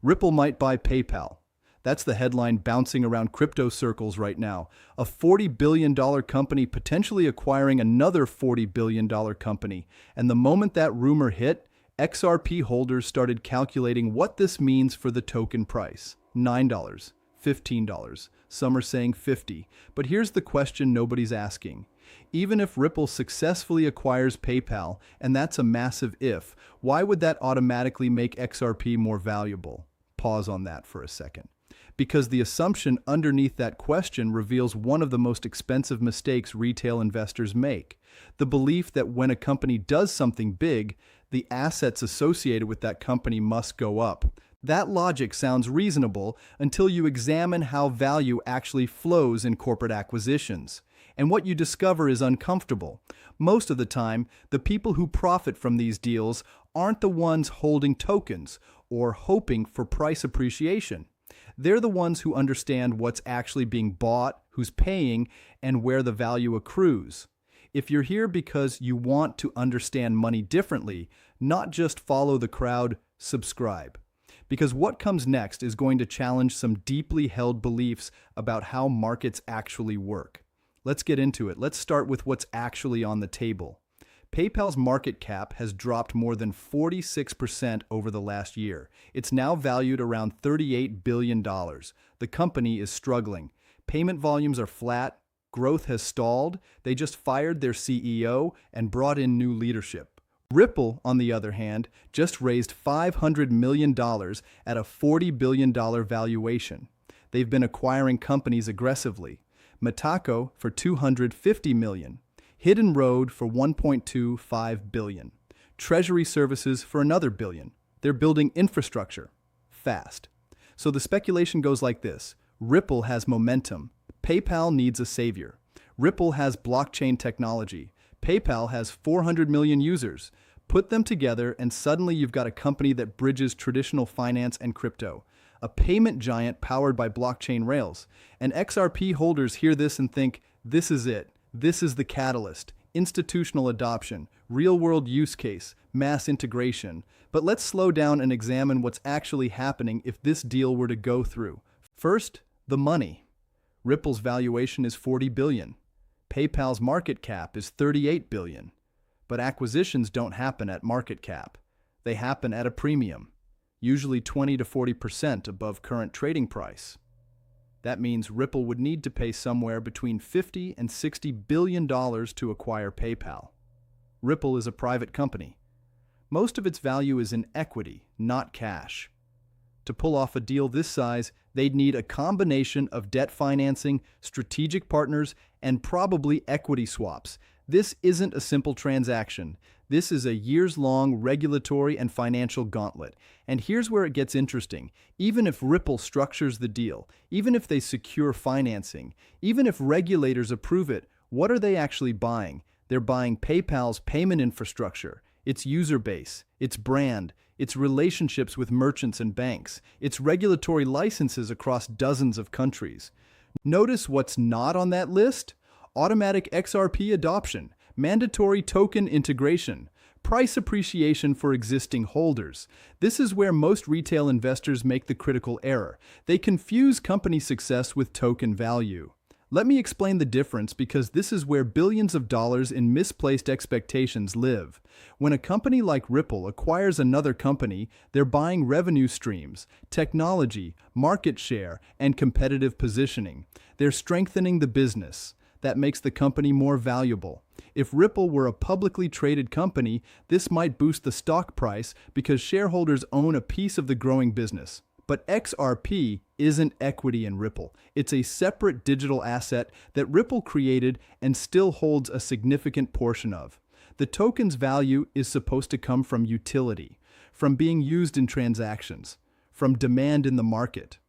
Ripple might buy PayPal. That's the headline bouncing around crypto circles right now. A $40 billion company potentially acquiring another $40 billion company. And the moment that rumor hit, XRP holders started calculating what this means for the token price. $9, $15, some are saying $50. But here's the question nobody's asking. Even if Ripple successfully acquires PayPal, and that's a massive if, why would that automatically make XRP more valuable? Pause on that for a second. Because the assumption underneath that question reveals one of the most expensive mistakes retail investors make. The belief that when a company does something big, the assets associated with that company must go up. That logic sounds reasonable until you examine how value actually flows in corporate acquisitions. And what you discover is uncomfortable. Most of the time, the people who profit from these deals aren't the ones holding tokens or hoping for price appreciation. They're the ones who understand what's actually being bought, who's paying, and where the value accrues. If you're here because you want to understand money differently, not just follow the crowd, subscribe. Because what comes next is going to challenge some deeply held beliefs about how markets actually work. Let's get into it. Let's start with what's actually on the table. PayPal's market cap has dropped more than 46% over the last year. It's now valued around $38 billion. The company is struggling. Payment volumes are flat. Growth has stalled. They just fired their CEO and brought in new leadership. Ripple, on the other hand, just raised $500 million at a $40 billion valuation. They've been acquiring companies aggressively. Metaco for $250 million. Hidden Road for $1.25 billion. Treasury Services for another billion. They're building infrastructure. Fast. So the speculation goes like this. Ripple has momentum. PayPal needs a savior. Ripple has blockchain technology. PayPal has 400 million users. Put them together and suddenly you've got a company that bridges traditional finance and crypto. A payment giant powered by blockchain rails. And XRP holders hear this and think, this is it. This is the catalyst. Institutional adoption, real-world use case, mass integration. But let's slow down and examine what's actually happening if this deal were to go through. First, the money. Ripple's valuation is $40 billion. PayPal's market cap is $38 billion. But acquisitions don't happen at market cap. They happen at a premium, usually 20 to 40% above current trading price. That means Ripple would need to pay somewhere between $50 and $60 billion to acquire PayPal. Ripple is a private company. Most of its value is in equity, not cash. To pull off a deal this size, they'd need a combination of debt financing, strategic partners, and probably equity swaps. This isn't a simple transaction. This is a years-long regulatory and financial gauntlet. And here's where it gets interesting. Even if Ripple structures the deal, even if they secure financing, even if regulators approve it, what are they actually buying? They're buying PayPal's payment infrastructure, its user base, its brand, its relationships with merchants and banks, its regulatory licenses across dozens of countries. Notice what's not on that list? Automatic XRP adoption, mandatory token integration, price appreciation for existing holders. This is where most retail investors make the critical error. They confuse company success with token value. Let me explain the difference because this is where billions of dollars in misplaced expectations live. When a company like Ripple acquires another company, they're buying revenue streams, technology, market share, and competitive positioning. They're strengthening the business. That makes the company more valuable. If Ripple were a publicly traded company, this might boost the stock price because shareholders own a piece of the growing business. But XRP isn't equity in Ripple. It's a separate digital asset that Ripple created and still holds a significant portion of. The token's value is supposed to come from utility, from being used in transactions, from demand in the market.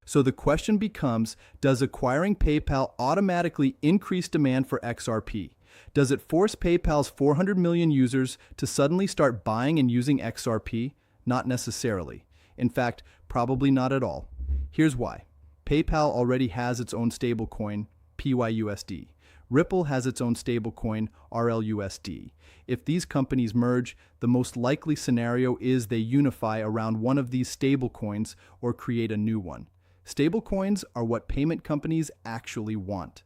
So the question becomes, does acquiring PayPal automatically increase demand for XRP? Does it force PayPal's 400 million users to suddenly start buying and using XRP? Not necessarily. In fact, probably not at all. Here's why. PayPal already has its own stablecoin, PYUSD. Ripple has its own stablecoin, RLUSD. If these companies merge, the most likely scenario is they unify around one of these stablecoins or create a new one. Stablecoins are what payment companies actually want.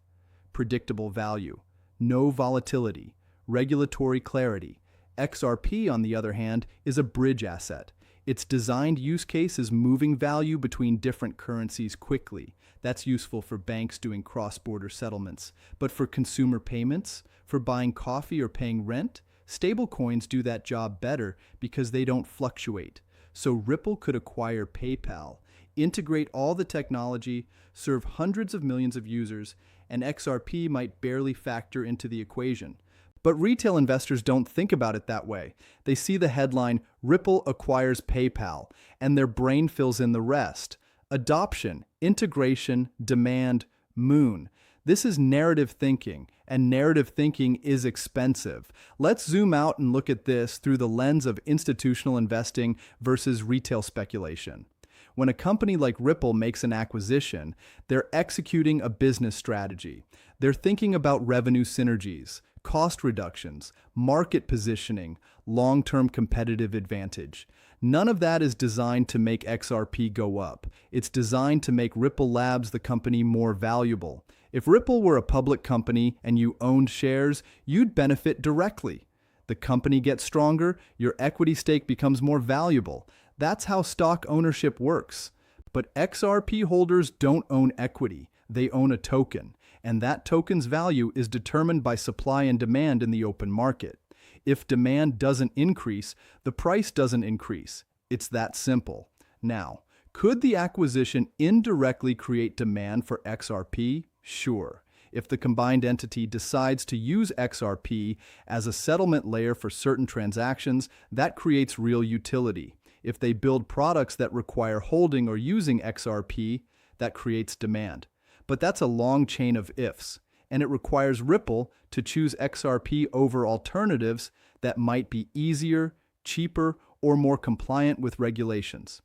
Predictable value, no volatility, regulatory clarity. XRP, on the other hand, is a bridge asset. Its designed use case is moving value between different currencies quickly. That's useful for banks doing cross-border settlements. But for consumer payments, for buying coffee or paying rent, stablecoins do that job better because they don't fluctuate. So Ripple could acquire PayPal, integrate all the technology, serve hundreds of millions of users, and XRP might barely factor into the equation. But retail investors don't think about it that way. They see the headline, Ripple acquires PayPal, and their brain fills in the rest. Adoption, integration, demand, moon. This is narrative thinking, and narrative thinking is expensive. Let's zoom out and look at this through the lens of institutional investing versus retail speculation. When a company like Ripple makes an acquisition, they're executing a business strategy. They're thinking about revenue synergies, cost reductions, market positioning, long-term competitive advantage. None of that is designed to make XRP go up. It's designed to make Ripple Labs, the company, more valuable. If Ripple were a public company and you owned shares, you'd benefit directly. The company gets stronger, your equity stake becomes more valuable. That's how stock ownership works. But XRP holders don't own equity. They own a token. And that token's value is determined by supply and demand in the open market. If demand doesn't increase, the price doesn't increase. It's that simple. Now, could the acquisition indirectly create demand for XRP? Sure. If the combined entity decides to use XRP as a settlement layer for certain transactions, that creates real utility. If they build products that require holding or using XRP, that creates demand. But that's a long chain of ifs, and it requires Ripple to choose XRP over alternatives that might be easier, cheaper, or more compliant with regulations.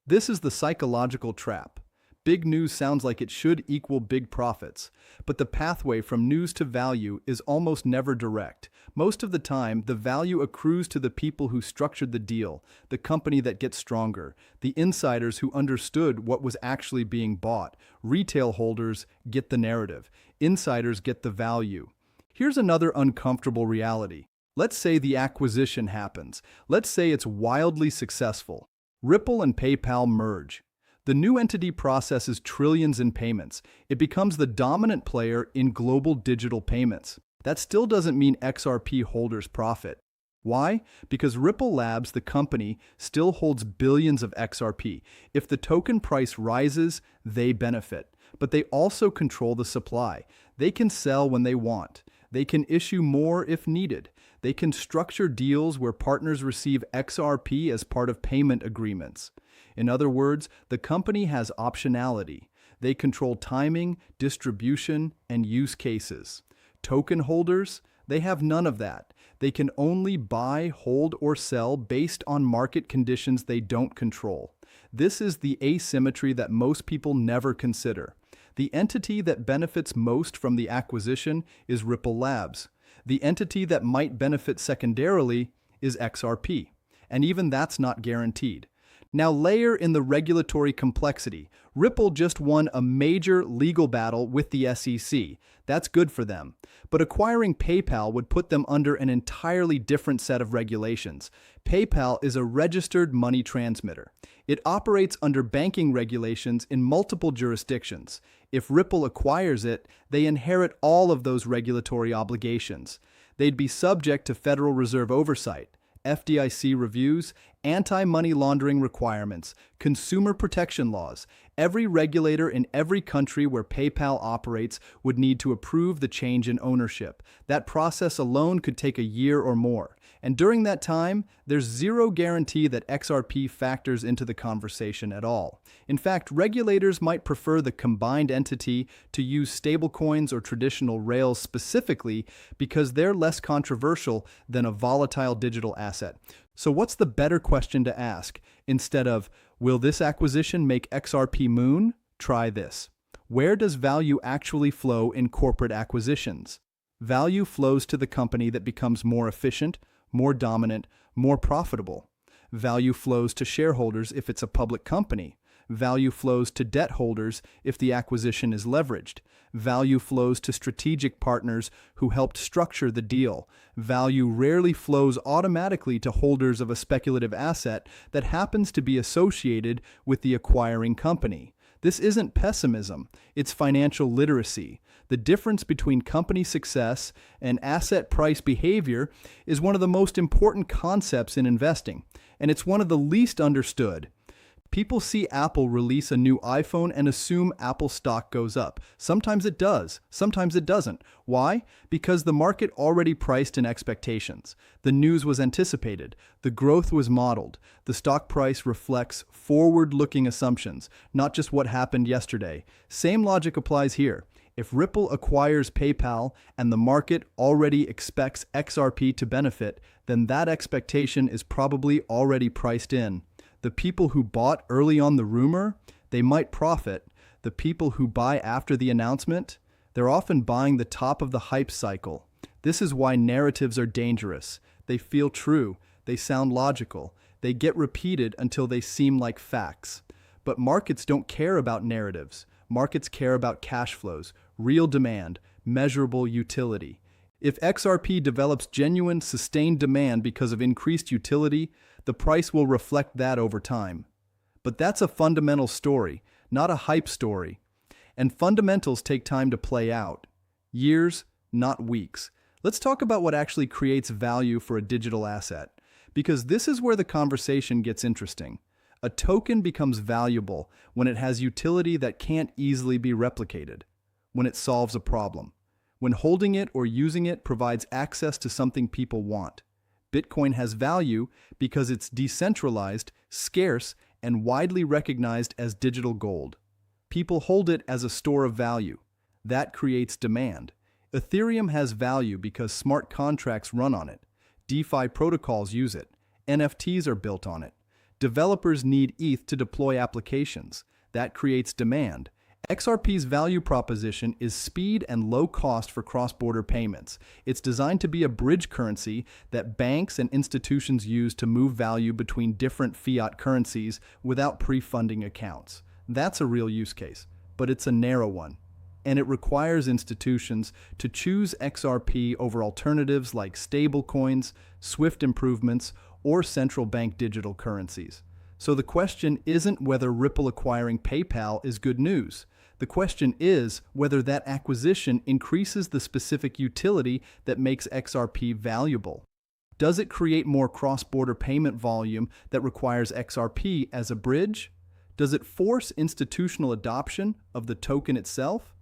This is the psychological trap. Big news sounds like it should equal big profits, but the pathway from news to value is almost never direct. Most of the time, the value accrues to the people who structured the deal, the company that gets stronger, the insiders who understood what was actually being bought. Retail holders get the narrative. Insiders get the value. Here's another uncomfortable reality. Let's say the acquisition happens. Let's say it's wildly successful. Ripple and PayPal merge. The new entity processes trillions in payments. It becomes the dominant player in global digital payments. That still doesn't mean XRP holders profit. Why? Because Ripple Labs, the company, still holds billions of XRP. If the token price rises, they benefit. But they also control the supply. They can sell when they want. They can issue more if needed. They can structure deals where partners receive XRP as part of payment agreements. In other words, the company has optionality. They control timing, distribution, and use cases. Token holders, they have none of that. They can only buy, hold, or sell based on market conditions they don't control. This is the asymmetry that most people never consider. The entity that benefits most from the acquisition is Ripple Labs. The entity that might benefit secondarily is XRP. And even that's not guaranteed. Now layer in the regulatory complexity. Ripple just won a major legal battle with the SEC. That's good for them. But acquiring PayPal would put them under an entirely different set of regulations. PayPal is a registered money transmitter. It operates under banking regulations in multiple jurisdictions. If Ripple acquires it, they inherit all of those regulatory obligations. They'd be subject to Federal Reserve oversight, FDIC reviews, anti-money laundering requirements, consumer protection laws. Every regulator in every country where PayPal operates would need to approve the change in ownership. That process alone could take a year or more. And during that time, there's zero guarantee that XRP factors into the conversation at all. In fact, regulators might prefer the combined entity to use stablecoins or traditional rails specifically because they're less controversial than a volatile digital asset. So what's the better question to ask? Instead of, will this acquisition make XRP moon? Try this. Where does value actually flow in corporate acquisitions? Value flows to the company that becomes more efficient, more dominant, more profitable. Value flows to shareholders if it's a public company. Value flows to debt holders if the acquisition is leveraged. Value flows to strategic partners who helped structure the deal. Value rarely flows automatically to holders of a speculative asset that happens to be associated with the acquiring company. This isn't pessimism, it's financial literacy. The difference between company success and asset price behavior is one of the most important concepts in investing, and it's one of the least understood. People see Apple release a new iPhone and assume Apple stock goes up. Sometimes it does, sometimes it doesn't. Why? Because the market already priced in expectations. The news was anticipated. The growth was modeled. The stock price reflects forward-looking assumptions, not just what happened yesterday. Same logic applies here. If Ripple acquires PayPal and the market already expects XRP to benefit, then that expectation is probably already priced in. The people who bought early on the rumor, they might profit. The people who buy after the announcement, they're often buying the top of the hype cycle. This is why narratives are dangerous. They feel true, they sound logical, they get repeated until they seem like facts. But markets don't care about narratives. Markets care about cash flows, real demand, measurable utility. If XRP develops genuine, sustained demand because of increased utility, the price will reflect that over time. But that's a fundamental story, not a hype story. And fundamentals take time to play out. Years, not weeks. Let's talk about what actually creates value for a digital asset, because this is where the conversation gets interesting. A token becomes valuable when it has utility that can't easily be replicated, when it solves a problem, when holding it or using it provides access to something people want. Bitcoin has value because it's decentralized, scarce, and widely recognized as digital gold. People hold it as a store of value. That creates demand. Ethereum has value because smart contracts run on it. DeFi protocols use it. NFTs are built on it. Developers need ETH to deploy applications. That creates demand. XRP's value proposition is speed and low cost for cross-border payments. It's designed to be a bridge currency that banks and institutions use to move value between different fiat currencies without pre-funding accounts. That's a real use case, but it's a narrow one. And it requires institutions to choose XRP over alternatives like stablecoins, SWIFT improvements, or central bank digital currencies. So the question isn't whether Ripple acquiring PayPal is good news. The question is whether that acquisition increases the specific utility that makes XRP valuable. Does it create more cross-border payment volume that requires XRP as a bridge? Does it force institutional adoption of the token itself?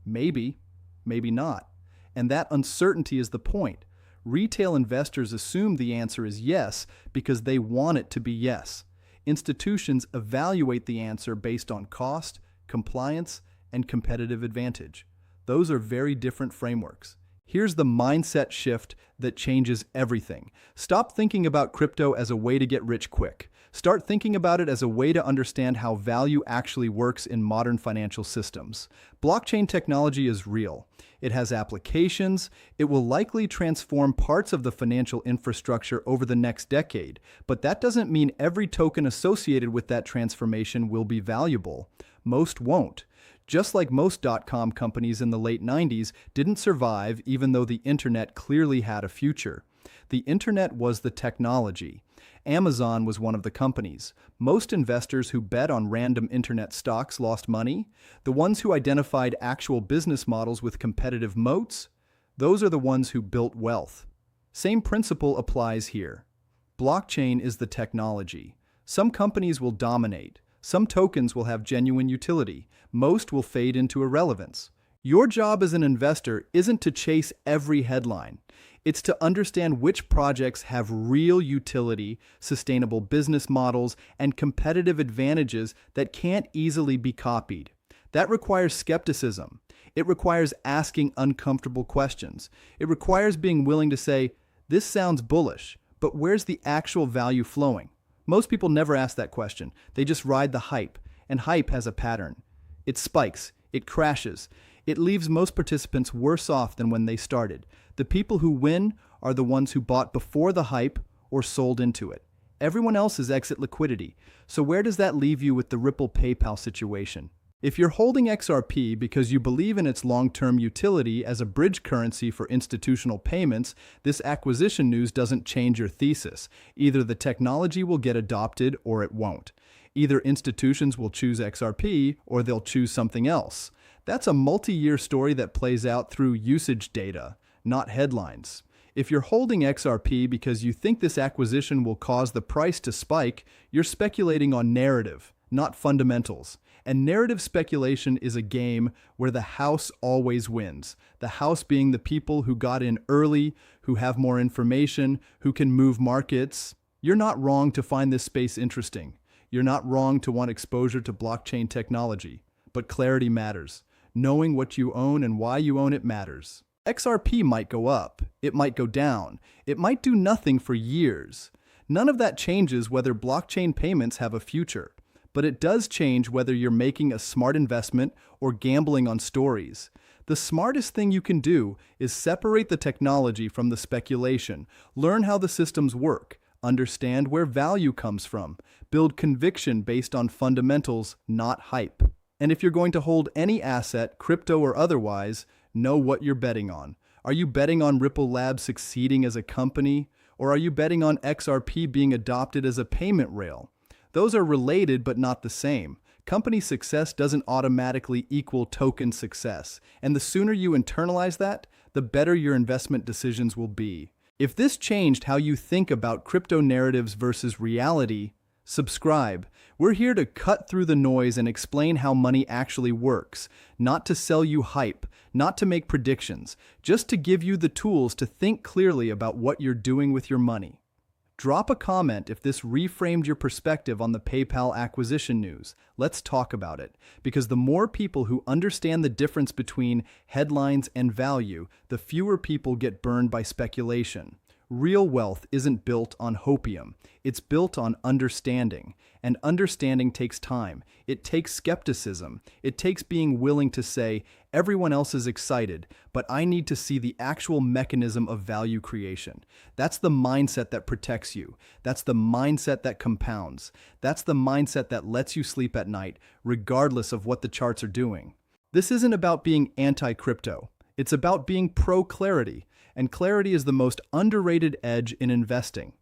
Maybe, maybe not. And that uncertainty is the point. Retail investors assume the answer is yes because they want it to be yes. Institutions evaluate the answer based on cost, compliance, and competitive advantage. Those are very different frameworks. Here's the mindset shift that changes everything. Stop thinking about crypto as a way to get rich quick. Start thinking about it as a way to understand how value actually works in modern financial systems. Blockchain technology is real. It has applications. It will likely transform parts of the financial infrastructure over the next decade, but that doesn't mean every token associated with that transformation will be valuable. Most won't. Just like most dot-com companies in the late 90s didn't survive even though the internet clearly had a future. The internet was the technology. Amazon was one of the companies. Most investors who bet on random internet stocks lost money. The ones who identified actual business models with competitive moats, those are the ones who built wealth. Same principle applies here. Blockchain is the technology. Some companies will dominate. Some tokens will have genuine utility. Most will fade into irrelevance. Your job as an investor isn't to chase every headline. It's to understand which projects have real utility, sustainable business models, and competitive advantages that can't easily be copied. That requires skepticism. It requires asking uncomfortable questions. It requires being willing to say, this sounds bullish, but where's the actual value flowing? Most people never ask that question. They just ride the hype, and hype has a pattern. It spikes, It crashes. It leaves most participants worse off than when they started. The people who win are the ones who bought before the hype or sold into it. Everyone else is exit liquidity. So where does that leave you with the Ripple PayPal situation? If you're holding XRP because you believe in its long-term utility as a bridge currency for institutional payments, this acquisition news doesn't change your thesis. Either the technology will get adopted or it won't. Either institutions will choose XRP or they'll choose something else. That's a multi-year story that plays out through usage data, not headlines. If you're holding XRP because you think this acquisition will cause the price to spike, you're speculating on narrative, not fundamentals. And narrative speculation is a game where the house always wins. The house being the people who got in early, who have more information, who can move markets. You're not wrong to find this space interesting. You're not wrong to want exposure to blockchain technology. But clarity matters. Knowing what you own and why you own it matters. XRP might go up. It might go down. It might do nothing for years. None of that changes whether blockchain payments have a future. But it does change whether you're making a smart investment or gambling on stories. The smartest thing you can do is separate the technology from the speculation, learn how the systems work, understand where value comes from, build conviction based on fundamentals, not hype. And if you're going to hold any asset, crypto or otherwise, know what you're betting on. Are you betting on Ripple Labs succeeding as a company? Or are you betting on XRP being adopted as a payment rail? Those are related but not the same. Company success doesn't automatically equal token success, and the sooner you internalize that, the better your investment decisions will be. If this changed how you think about crypto narratives versus reality, subscribe. We're here to cut through the noise and explain how money actually works, not to sell you hype, not to make predictions, just to give you the tools to think clearly about what you're doing with your money. Drop a comment if this reframed your perspective on the PayPal acquisition news. Let's talk about it, because the more people who understand the difference between headlines and value, the fewer people get burned by speculation. Real wealth isn't built on hopium. It's built on understanding. And understanding takes time. It takes skepticism. It takes being willing to say, everyone else is excited, but I need to see the actual mechanism of value creation. That's the mindset that protects you. That's the mindset that compounds. That's the mindset that lets you sleep at night, regardless of what the charts are doing. This isn't about being anti-crypto. It's about being pro-clarity. And clarity is the most underrated edge in investing.